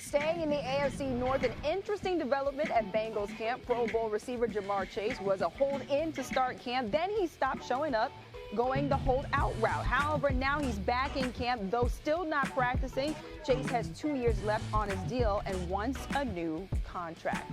Staying in the AFC North, an interesting development at Bengals camp. Pro Bowl receiver Jamar Chase was a hold-in to start camp. Then he stopped showing up, going the hold-out route. However, now he's back in camp, though still not practicing. Chase has 2 years left on his deal and wants a new contract.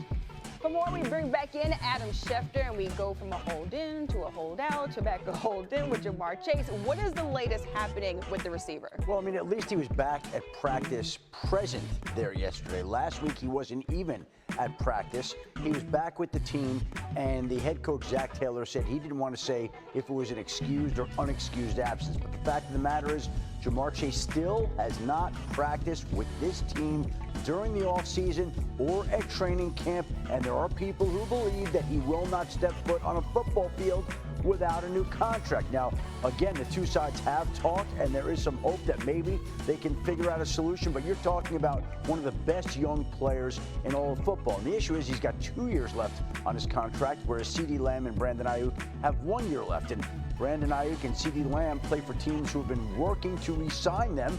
For more, we bring back in Adam Schefter, and we go from a hold-in to a hold-out to back to hold-in with Jamar Chase. What is the latest happening with the receiver? Well, I mean, at least he was back at practice present there yesterday. Last week, he wasn't even at practice. He was back with the team, and the head coach, Zach Taylor, said he didn't want to say if it was an excused or unexcused absence. But the fact of the matter is, Jamar Chase still has not practiced with this team during the offseason or at training camp, and there are people who believe that he will not step foot on a football field without a new contract. Now, again, the two sides have talked, and there is some hope that maybe they can figure out a solution, but you're talking about one of the best young players in all of football. And the issue is he's got 2 years left on his contract, whereas CeeDee Lamb and Brandon Ayuk have 1 year left. And Brandon Ayuk and CeeDee Lamb play for teams who have been working to re-sign them.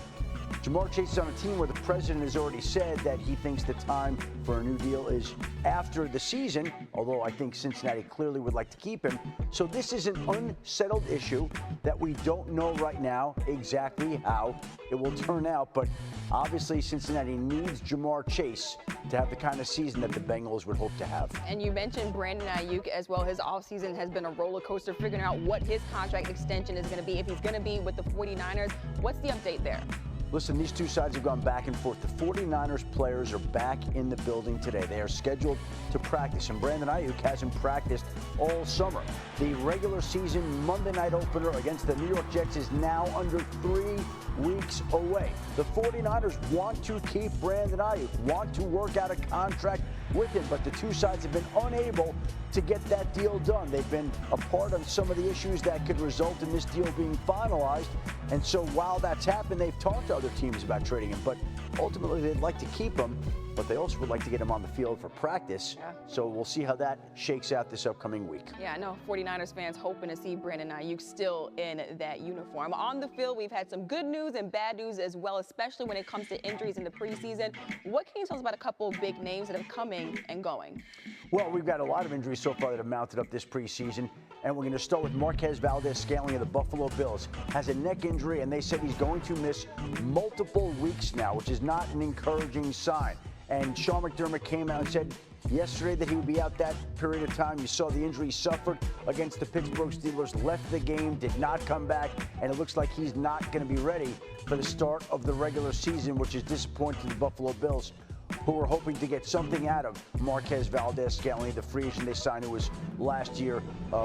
Jamar Chase is on a team where the president has already said that he thinks the time for a new deal is after the season, although I think Cincinnati clearly would like to keep him. So this is an unsettled issue that we don't know right now exactly how it will turn out. But obviously Cincinnati needs Jamar Chase to have the kind of season that the Bengals would hope to have. And you mentioned Brandon Ayuk as well. His offseason has been a roller coaster figuring out what his contract extension is going to be, if he's going to be with the 49ers. What's the update there? Listen, these two sides have gone back and forth. The 49ers players are back in the building today. They are scheduled to practice, and Brandon Ayuk hasn't practiced all summer. The regular season Monday night opener against the New York Jets is now under 3 weeks away. The 49ers want to keep Brandon Ayuk, want to work out a contract with him, but the two sides have been unable to get that deal done. They've been apart on some of the issues that could result in this deal being finalized. And so while that's happened, they've talked to other teams about trading him, but ultimately they'd like to keep him, but they also would like to get him on the field for practice. Yeah. So we'll see how that shakes out this upcoming week. Yeah, I know 49ers fans hoping to see Brandon Ayuk still in that uniform. On the field, we've had some good news and bad news as well, especially when it comes to injuries in the preseason. What can you tell us about a couple of big names that are coming and going? Well, we've got a lot of injuries so far that have mounted up this preseason, and we're going to start with Marquez Valdez-Scantling of the Buffalo Bills. Has a neck injury, and they said he's going to miss multiple weeks now, which is not an encouraging sign. And Sean McDermott came out and said yesterday that he would be out that period of time. You saw the injury he suffered against the Pittsburgh Steelers, left the game, did not come back, and it looks like he's not going to be ready for the start of the regular season, which is disappointing to the Buffalo Bills, who were hoping to get something out of Marquez Valdez-Scantling, the free agent they signed who was last year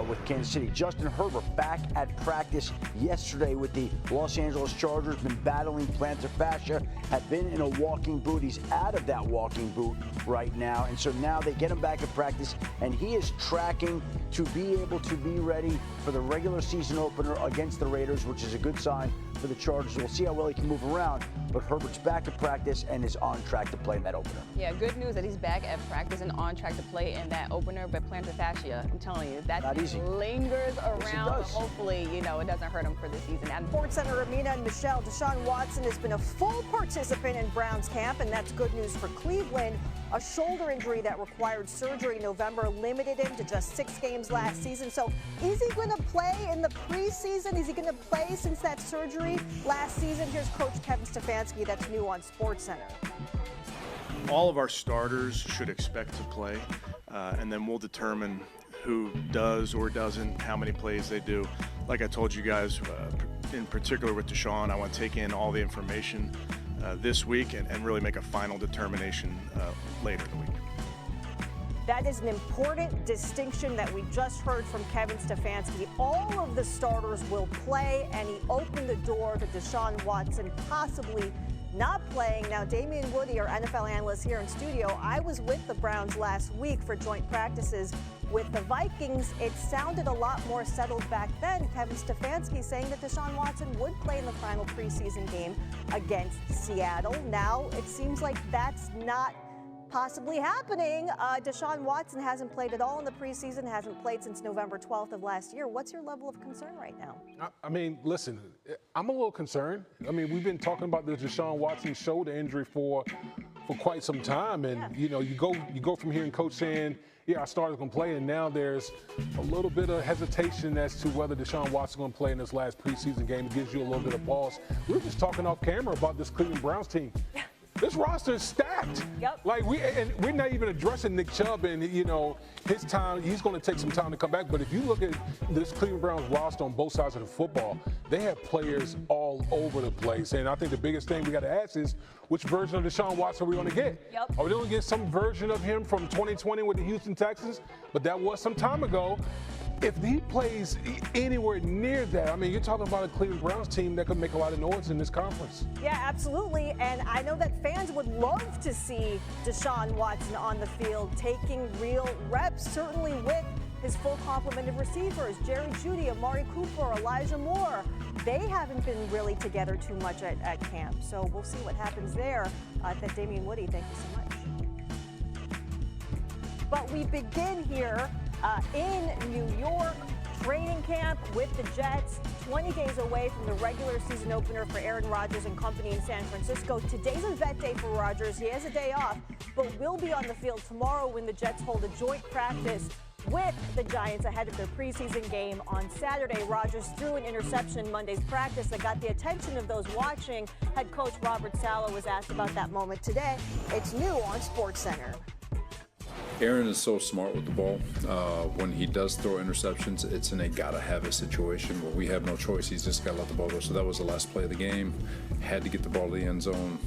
with Kansas City. Justin Herbert back at practice yesterday with the Los Angeles Chargers, been battling plantar fascia, had been in a walking boot. He's out of that walking boot right now, and so now they get him back at practice, and he is tracking to be able to be ready for the regular season opener against the Raiders, which is a good sign for the Chargers. We'll see how well he can move around, but Herbert's back at practice and is on track to play in that opener. Yeah, good news that he's back at practice and on track to play in that opener, but plantar fascia, I'm telling you, that lingers around. Yes, it does. Hopefully, it doesn't hurt him for the season. And SportsCenter Amina and Michelle, Deshaun Watson has been a full participant in Browns camp, and that's good news for Cleveland. A shoulder injury that required surgery in November limited him to just 6 games last season. So is he going to play in the preseason? Is he going to play since that surgery last season? Here's Coach Kevin Stefanski. That's new on SportsCenter. All of our starters should expect to play, and then we'll determine who does or doesn't, how many plays they do. Like I told you guys, in particular with Deshaun, I want to take in all the information this week and really make a final determination later in the week. That is an important distinction that we just heard from Kevin Stefanski. All of the starters will play, and he opened the door to Deshaun Watson possibly not playing. Now, Damian Woody, our NFL analyst here in studio, I was with the Browns last week for joint practices with the Vikings. It sounded a lot more settled back then. Kevin Stefanski saying that Deshaun Watson would play in the final preseason game against Seattle. Now it seems like that's not possibly happening. Deshaun Watson hasn't played at all in the preseason, hasn't played since November 12th of last year. What's your level of concern right now? I mean, listen, I'm a little concerned. I mean, we've been talking about the Deshaun Watson shoulder injury for quite some time, and you know, you go from hearing Coach saying, "Yeah, our starter's gonna play," and now there's a little bit of hesitation as to whether Deshaun Watson's gonna play in this last preseason game. It gives you a little bit of pause. We were just talking off camera about this Cleveland Browns team. This roster is stacked. Yep. Like we're not even addressing Nick Chubb and his time. He's going to take some time to come back. But if you look at this Cleveland Browns roster on both sides of the football, they have players all over the place. And I think the biggest thing we got to ask is which version of Deshaun Watson are we going to get? Yep. Are we going to get some version of him from 2020 with the Houston Texans? But that was some time ago. If he plays anywhere near that, I mean, you're talking about a Cleveland Browns team that could make a lot of noise in this conference. Yeah, absolutely. And I know that fans would love to see Deshaun Watson on the field taking real reps, certainly with his full complement of receivers, Jerry Jeudy, Amari Cooper, Elijah Moore. They haven't been really together too much at camp. So we'll see what happens there. Damian Woody, thank you so much. But we begin here in New York, training camp with the Jets, 20 days away from the regular season opener for Aaron Rodgers and company in San Francisco. Today's a vet day for Rodgers. He has a day off, but will be on the field tomorrow when the Jets hold a joint practice with the Giants ahead of their preseason game on Saturday. Rodgers threw an interception in Monday's practice that got the attention of those watching. Head coach Robert Saleh was asked about that moment today. It's new on SportsCenter. Aaron is so smart with the ball. When he does throw interceptions, it's in a gotta-have-it situation where we have no choice. He's just got to let the ball go. So that was the last play of the game. Had to get the ball to the end zone.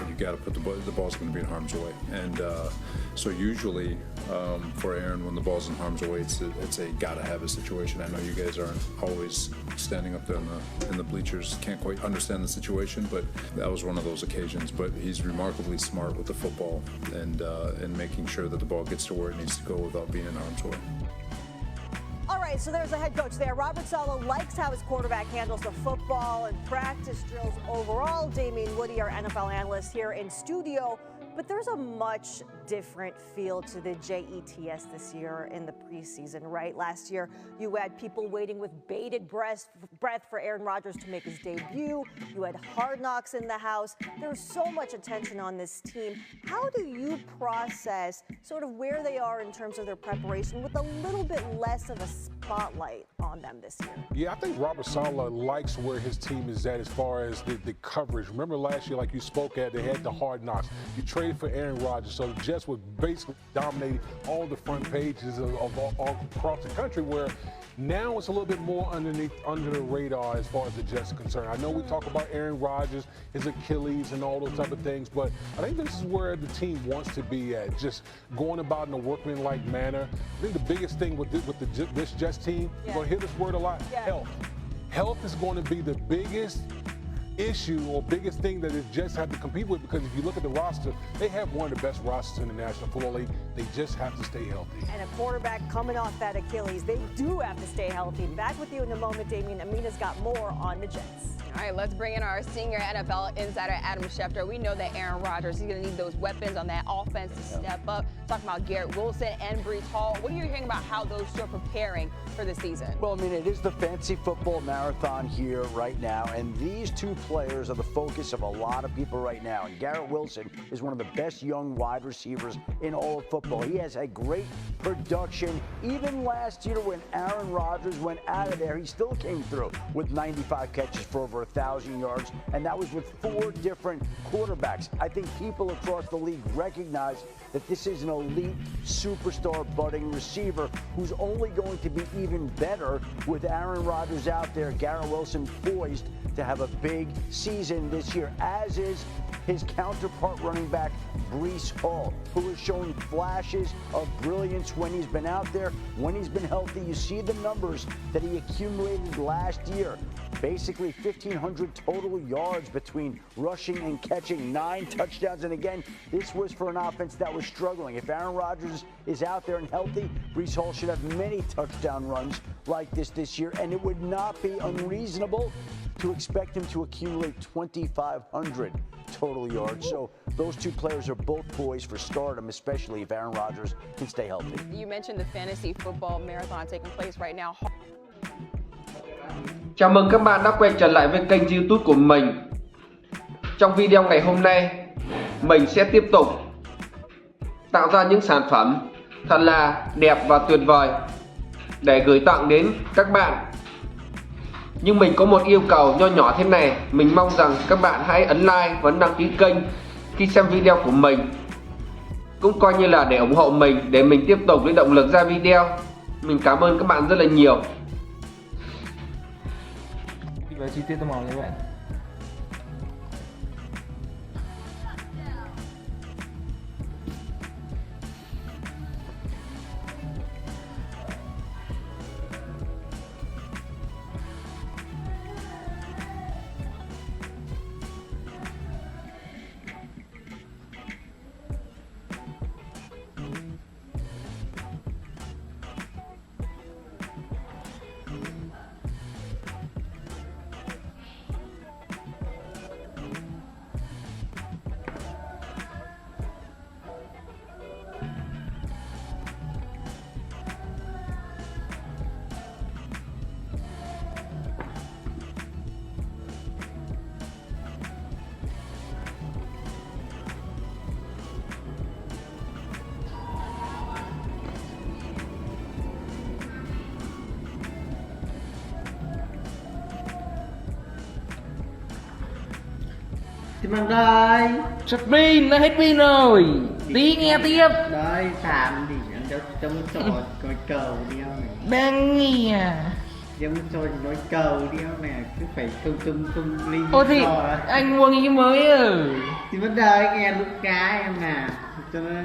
You got to put the ball's going to be in harm's way. And so usually for Aaron, when the ball's in harm's way, it's a gotta-have-it situation. I know you guys aren't always standing up there in the bleachers, can't quite understand the situation, but that was one of those occasions. But he's remarkably smart with the football and making sure that the ball gets to where it needs to go without being in harm's way. All right, so there's the head coach there. Robert Saleh likes how his quarterback handles the football and practice drills overall. Damian Woody, our NFL analyst here in studio. But there's a much different feel to the JETS this year in the preseason, right? Last year, you had people waiting with bated breath for Aaron Rodgers to make his debut. You had Hard Knocks in the house. There's so much attention on this team. How do you process sort of where they are in terms of their preparation with a little bit less of a spotlight on them this year? Yeah, I think Robert Saleh likes where his team is at as far as the coverage. Remember last year, like you spoke at, they had the Hard Knocks. You traded for Aaron Rodgers, so the Jets would basically dominate all the front pages of all across the country, where now it's a little bit more under the radar as far as the Jets are concerned. I know we talk about Aaron Rodgers, his Achilles, and all those type of things, but I think this is where the team wants to be at, just going about in a workmanlike manner. I think the biggest thing with this Jets team, you're going to hear this word a lot, health. Health is going to be the biggest issue or biggest thing that the Jets have to compete with, because if you look at the roster, they have one of the best rosters in the National Football League. They just have to stay healthy. And a quarterback coming off that Achilles, they do have to stay healthy. Back with you in a moment, Damien. Amina's got more on the Jets. All right, let's bring in our senior NFL insider, Adam Schefter. We know that Aaron Rodgers, he's going to need those weapons on that offense to step up. Talking about Garrett Wilson and Breece Hall. What are you hearing about how those two are preparing for the season? Well, I mean, it is the fantasy football marathon here right now, and these two players are the focus of a lot of people right now. And Garrett Wilson is one of the best young wide receivers in all of football. He has a great production. Even last year when Aaron Rodgers went out of there, he still came through with 95 catches for over 1,000 yards, and that was with 4 different quarterbacks. I think people across the league recognize that this is an elite superstar budding receiver who's only going to be even better with Aaron Rodgers out there. Garrett Wilson poised to have a big season this year, as is his counterpart running back, Breece Hall, who has shown flashes of brilliance when he's been out there. When he's been healthy, you see the numbers that he accumulated last year. Basically 1,500 total yards between rushing and catching, 9 touchdowns. And again, this was for an offense that was struggling. If Aaron Rodgers is out there and healthy, Breece Hall should have many touchdown runs like this year. And it would not be unreasonable to expect him to accumulate 2,500 total total yards. So those two players are both poised for stardom, especially if Aaron Rodgers can stay healthy. You mentioned the fantasy football marathon taking place right now. Chào mừng các bạn đã quay trở lại với kênh YouTube của mình. Trong video ngày hôm nay, mình sẽ tiếp tục tạo ra những sản phẩm thật là đẹp và tuyệt vời để gửi tặng đến các bạn. Nhưng mình có một yêu cầu nho nhỏ thế này, mình mong rằng các bạn hãy ấn like và đăng ký kênh khi xem video của mình. Cũng coi như là để ủng hộ mình, để mình tiếp tục lấy động lực ra video. Mình cảm ơn các bạn rất là nhiều. Đi vào chi tiết tô màu nha các bạn. Thì bằng đây Sắp pin, nó hết pin rồi. Tí nghe tiếp. đấy thảm thì trong trò coi cầu đi không này, Đang nghe. trong trò nói cầu đi không này, cứ phải tung ly. Ô thì anh mua cái mới à. thì bắt đời nghe lúc cái em nè cho nó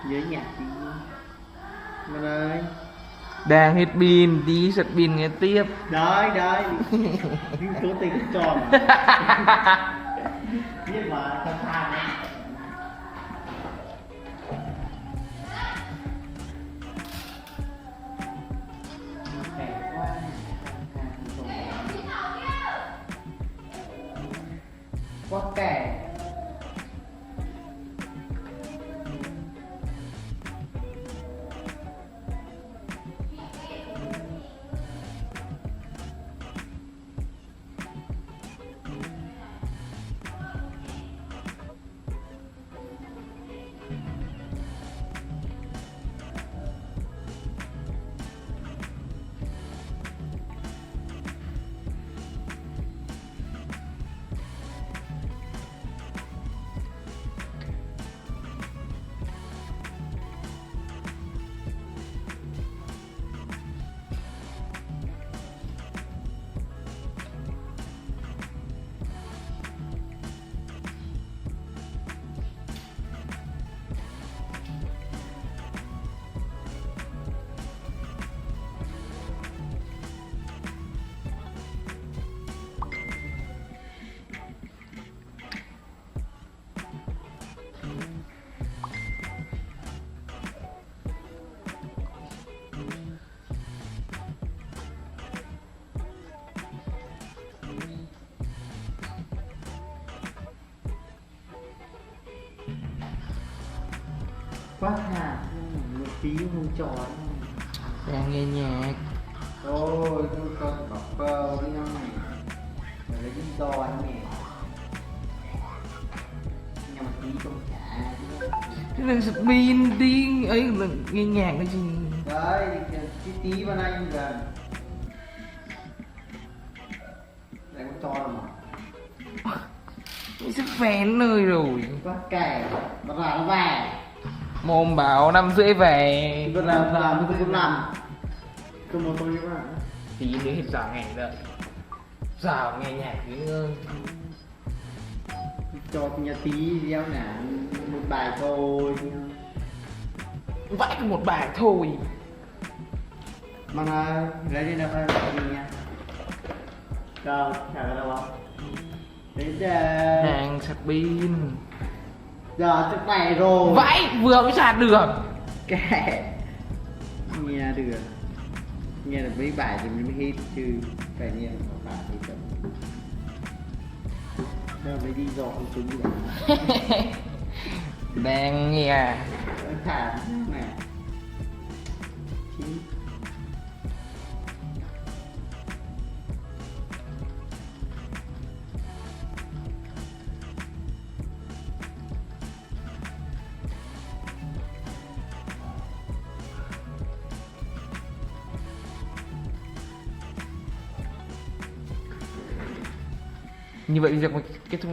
nhớ nhạc tí mà đây Đang hết pin, tí sắp pin nghe tiếp. đấy nhưng cố tình tròn mà. Biết mà thật than đấy. Khỏe quá. Quá kẻ. Quá hả, một tí không tròn. Đang nghe nhạc. Ôi, con bảo phơ đi không này. Rồi lấy cái giò anh nè. Nhưng mà tí không trả. Thế là sắp pin, tí ấy là nghe nhạc cái gì. Đấy, cái tí vào anh gần. Đấy có cho đâu mà. Cái sắp phén nơi rồi. Quá kẻ, nó ra nó về. Mồm bảo 5 rưỡi về. Vẫn làm, tôi cũng làm. Không một tôi các bạn. Tí nữa hết giờ ngày đợi. Giờ nghe nhạc nữa. Cho nhà tí đeo nè, một bài thôi. Vãi có một bài thôi. Mà lấy đi đâu đây nha. Đâu, trả ra đâu không? Đấy giờ. Hàng sạc pin. Giờ chắc này rồi. Vãi vừa mới sạc được. Kệ. Nghe được. Nghe được mấy bài thì mới hit chứ. Phải nghe một bài thì chậm. Sao mày đi dọn chúng vậy? Đang nghe. Thả mẹ. Chứ. Như vậy việc kết thúc